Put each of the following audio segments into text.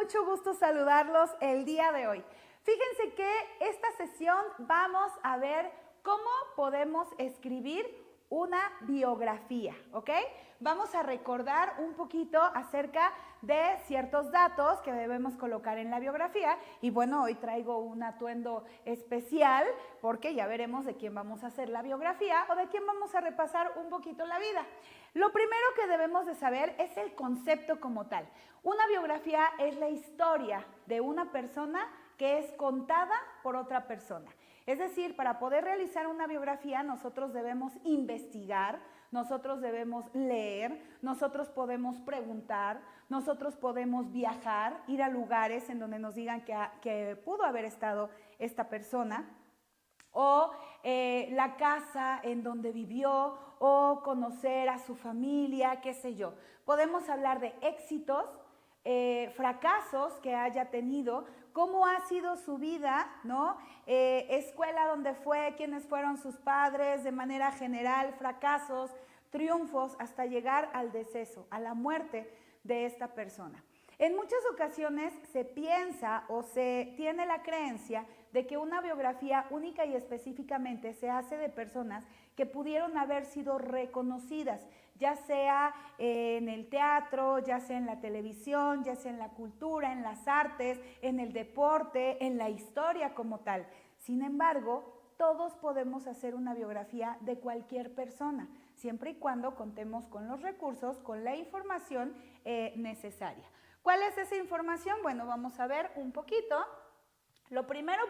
mucho gusto saludarlos el día de hoy. Fíjense que esta sesión vamos a ver cómo podemos escribir una biografía, ¿ok? Vamos a recordar un poquito acerca de ciertos datos que debemos colocar en la biografía y bueno, hoy traigo un atuendo especial porque ya veremos de quién vamos a hacer la biografía o de quién vamos a repasar un poquito la vida. Lo primero que debemos de saber es el concepto como tal. Una biografía es la historia de una persona que es contada por otra persona. Es decir, para poder realizar una biografía nosotros debemos investigar, nosotros debemos leer, nosotros podemos preguntar, nosotros podemos viajar, ir a lugares en donde nos digan que pudo haber estado esta persona, o la casa en donde vivió, o conocer a su familia, qué sé yo. Podemos hablar de éxitos, fracasos que haya tenido, cómo ha sido su vida, ¿no? Escuela donde fue, quiénes fueron sus padres, de manera general, fracasos, triunfos, hasta llegar al deceso, a la muerte de esta persona. En muchas ocasiones se piensa o se tiene la creencia de que una biografía única y específicamente se hace de personas que pudieron haber sido reconocidas, ya sea en el teatro, ya sea en la televisión, ya sea en la cultura, en las artes, en el deporte, en la historia como tal. Sin embargo, todos podemos hacer una biografía de cualquier persona, siempre y cuando contemos con los recursos, con la información necesaria. ¿Cuál es esa información? Bueno, vamos a ver un poquito. Lo primero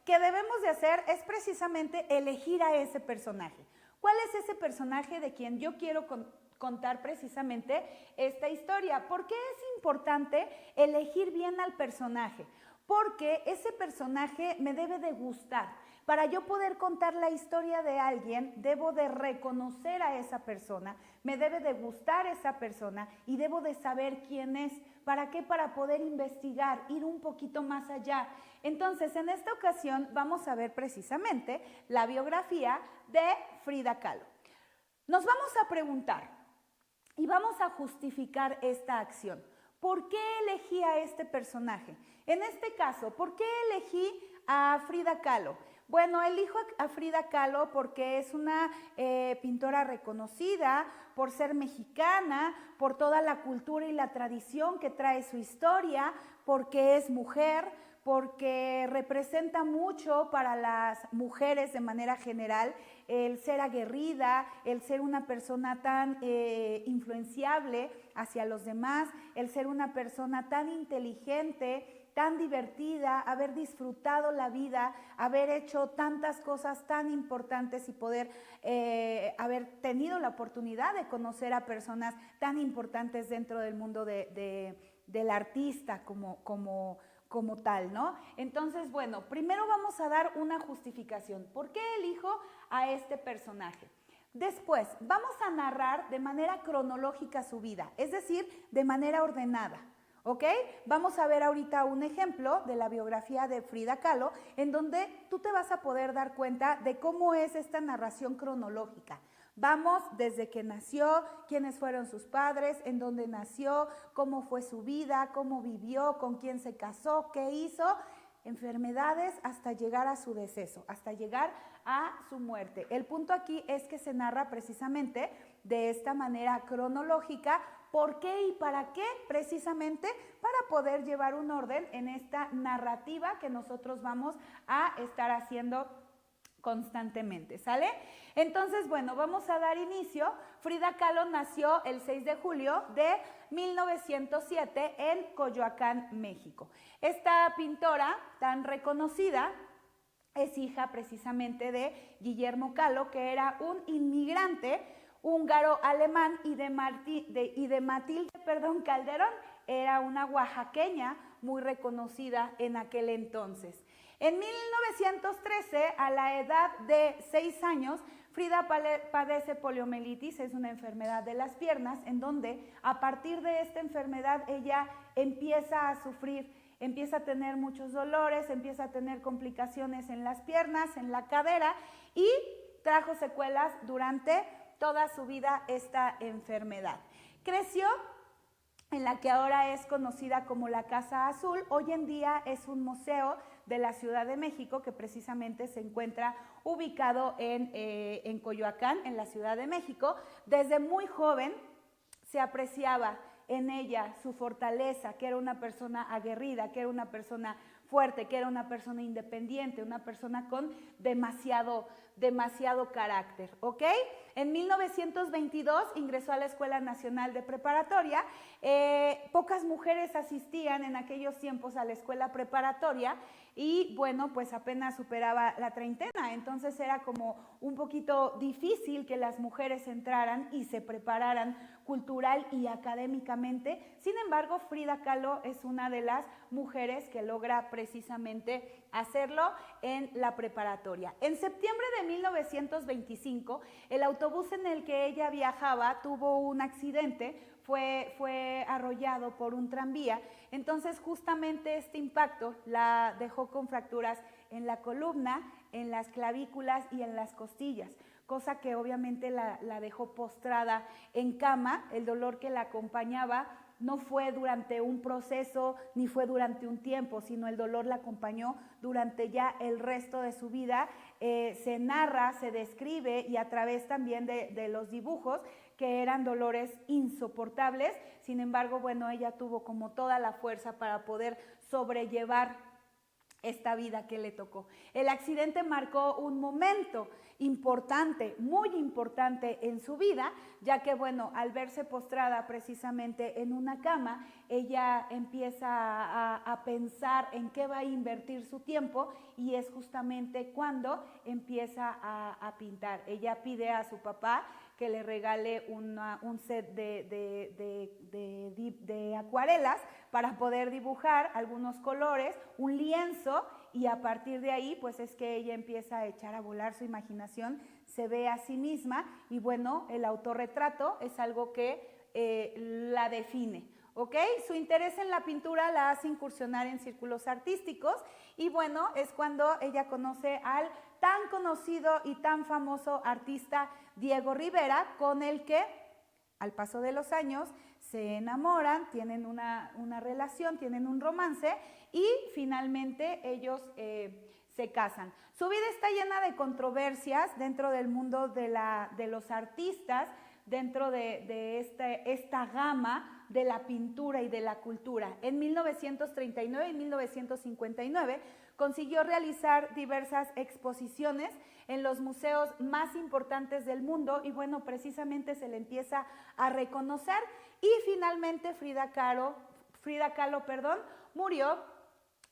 que debemos de hacer es precisamente elegir a ese personaje. ¿Cuál es ese personaje de quien yo quiero contar precisamente esta historia? ¿Por qué es importante elegir bien al personaje? Porque ese personaje me debe de gustar. Para yo poder contar la historia de alguien, debo de reconocer a esa persona, me debe de gustar esa persona y debo de saber quién es. ¿Para qué? Para poder investigar, ir un poquito más allá. Entonces, en esta ocasión vamos a ver precisamente la biografía de Frida Kahlo. Nos vamos a preguntar y vamos a justificar esta acción. ¿Por qué elegí a este personaje? En este caso, ¿por qué elegí a Frida Kahlo? Bueno, elijo a Frida Kahlo porque es una pintora reconocida por ser mexicana, por toda la cultura y la tradición que trae su historia, porque es mujer, porque representa mucho para las mujeres de manera general el ser aguerrida, el ser una persona tan influenciable hacia los demás, el ser una persona tan inteligente, tan divertida, haber disfrutado la vida, haber hecho tantas cosas tan importantes y poder haber tenido la oportunidad de conocer a personas tan importantes dentro del mundo del artista como tal, ¿no? Entonces, bueno, primero vamos a dar una justificación. ¿Por qué elijo a este personaje? Después, vamos a narrar de manera cronológica su vida, es decir, de manera ordenada. ¿Ok? Vamos a ver ahorita un ejemplo de la biografía de Frida Kahlo en donde tú te vas a poder dar cuenta de cómo es esta narración cronológica. Vamos desde que nació, quiénes fueron sus padres, en dónde nació, cómo fue su vida, cómo vivió, con quién se casó, qué hizo, enfermedades hasta llegar a su deceso, hasta llegar a su muerte. El punto aquí es que se narra precisamente de esta manera cronológica. ¿Por qué y para qué? Precisamente para poder llevar un orden en esta narrativa que nosotros vamos a estar haciendo constantemente, ¿sale? Entonces, bueno, vamos a dar inicio. Frida Kahlo nació el 6 de julio de 1907 en Coyoacán, México. Esta pintora tan reconocida es hija precisamente de Guillermo Kahlo, que era un inmigrante húngaro-alemán y de Matilde Calderón, era una oaxaqueña muy reconocida en aquel entonces. En 1913, a la edad de 6 años, Frida padece poliomielitis, es una enfermedad de las piernas, en donde a partir de esta enfermedad ella empieza a sufrir, empieza a tener muchos dolores, empieza a tener complicaciones en las piernas, en la cadera y trajo secuelas durante toda su vida esta enfermedad. Creció en la que ahora es conocida como la Casa Azul. Hoy en día es un museo de la Ciudad de México que precisamente se encuentra ubicado en Coyoacán, en la Ciudad de México. Desde muy joven se apreciaba en ella su fortaleza, que era una persona aguerrida, que era una persona fuerte, que era una persona independiente, una persona con demasiado carácter, ¿ok? En 1922 ingresó a la Escuela Nacional de Preparatoria. Pocas mujeres asistían en aquellos tiempos a la escuela preparatoria y bueno, pues apenas superaba la treintena, entonces era como un poquito difícil que las mujeres entraran y se prepararan cultural y académicamente. Sin embargo, Frida Kahlo es una de las mujeres que logra precisamente hacerlo en la preparatoria. En septiembre de 1925, el autobús en el que ella viajaba tuvo un accidente, fue arrollado por un tranvía. Entonces justamente este impacto la dejó con fracturas en la columna, en las clavículas y en las costillas, cosa que obviamente la dejó postrada en cama. El dolor que la acompañaba no fue durante un proceso ni fue durante un tiempo, sino el dolor la acompañó durante ya el resto de su vida. Se narra, se describe y a través también de los dibujos que eran dolores insoportables. Sin embargo, bueno, ella tuvo como toda la fuerza para poder sobrellevar esta vida que le tocó. El accidente marcó un momento importante, muy importante en su vida, ya que bueno, al verse postrada precisamente en una cama, ella empieza a pensar en qué va a invertir su tiempo y es justamente cuando empieza a pintar. Ella pide a su papá que le regale un set de acuarelas para poder dibujar algunos colores, un lienzo, y a partir de ahí pues es que ella empieza a echar a volar su imaginación, se ve a sí misma y bueno, el autorretrato es algo que la define. ¿Ok? Su interés en la pintura la hace incursionar en círculos artísticos y bueno, es cuando ella conoce al tan conocido y tan famoso artista Diego Rivera, con el que al paso de los años se enamoran, tienen una relación, tienen un romance y finalmente ellos se casan. Su vida está llena de controversias dentro del mundo de los artistas, dentro de esta gama de la pintura y de la cultura. En 1939 y 1959 consiguió realizar diversas exposiciones en los museos más importantes del mundo y bueno, precisamente se le empieza a reconocer y finalmente Frida Kahlo, murió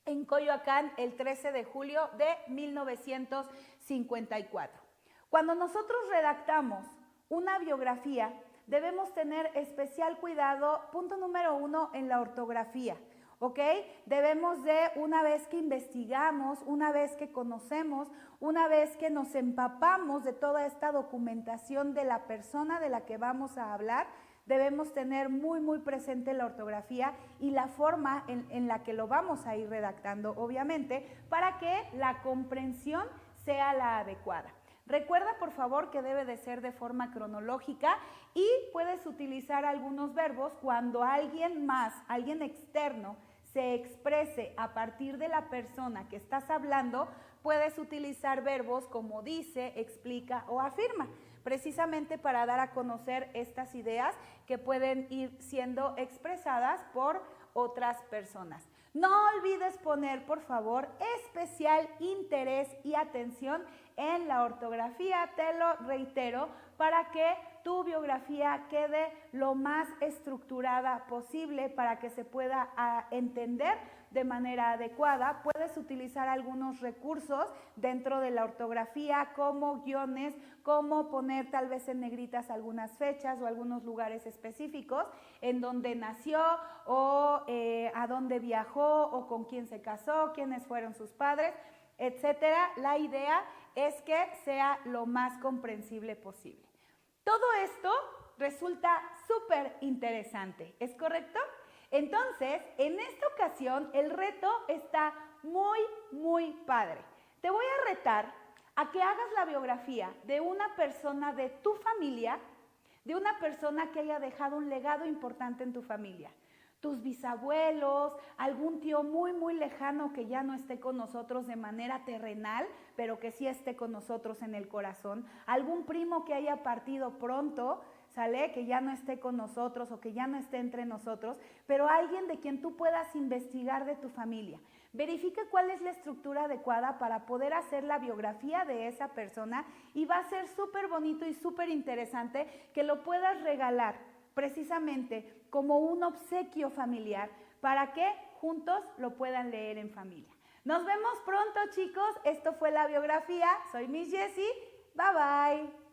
en Coyoacán el 13 de julio de 1954. Cuando nosotros redactamos una biografía, debemos tener especial cuidado, punto número 1, en la ortografía, ¿ok? Debemos de, una vez que investigamos, una vez que conocemos, una vez que nos empapamos de toda esta documentación de la persona de la que vamos a hablar, debemos tener muy presente la ortografía y la forma en la que lo vamos a ir redactando, obviamente, para que la comprensión sea la adecuada. Recuerda, por favor, que debe de ser de forma cronológica y puedes utilizar algunos verbos cuando alguien más, alguien externo, se exprese a partir de la persona que estás hablando. Puedes utilizar verbos como dice, explica o afirma, precisamente para dar a conocer estas ideas que pueden ir siendo expresadas por otras personas. No olvides poner, por favor, especial interés y atención en la ortografía, te lo reitero, para que tu biografía quede lo más estructurada posible, para que se pueda entender de manera adecuada. Puedes utilizar algunos recursos dentro de la ortografía como guiones, como poner tal vez en negritas algunas fechas o algunos lugares específicos en donde nació o a dónde viajó o con quién se casó, quiénes fueron sus padres, etcétera. La idea es que sea lo más comprensible posible. Todo esto resulta súper interesante, ¿es correcto? Entonces, en esta ocasión, el reto está muy padre. Te voy a retar a que hagas la biografía de una persona de tu familia, de una persona que haya dejado un legado importante en tu familia. tus bisabuelos, algún tío muy, muy lejano que ya no esté con nosotros de manera terrenal, pero que sí esté con nosotros en el corazón, algún primo que haya partido pronto, ¿sale? Que ya no esté con nosotros o que ya no esté entre nosotros, pero alguien de quien tú puedas investigar de tu familia. Verifica cuál es la estructura adecuada para poder hacer la biografía de esa persona y va a ser súper bonito y súper interesante que lo puedas regalar precisamente como un obsequio familiar para que juntos lo puedan leer en familia. Nos vemos pronto, chicos. Esto fue la biografía. Soy Miss Jessie. Bye bye.